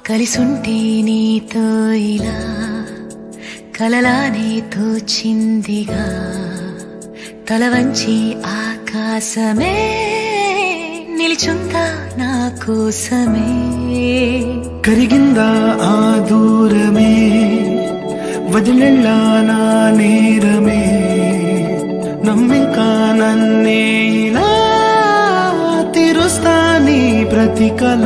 కలిసుంటే నీతో ఇలా కలలానే తోచిందిగా తల వంచి ఆకాశమే నిలిచుందా నా కోసమే కరిగిందా ఆ దూరమే వదిలెళ్ళా నా నేరమే నమ్మింకా నన్నే ఇలా తీరుస్తా నీ ప్రతి కళ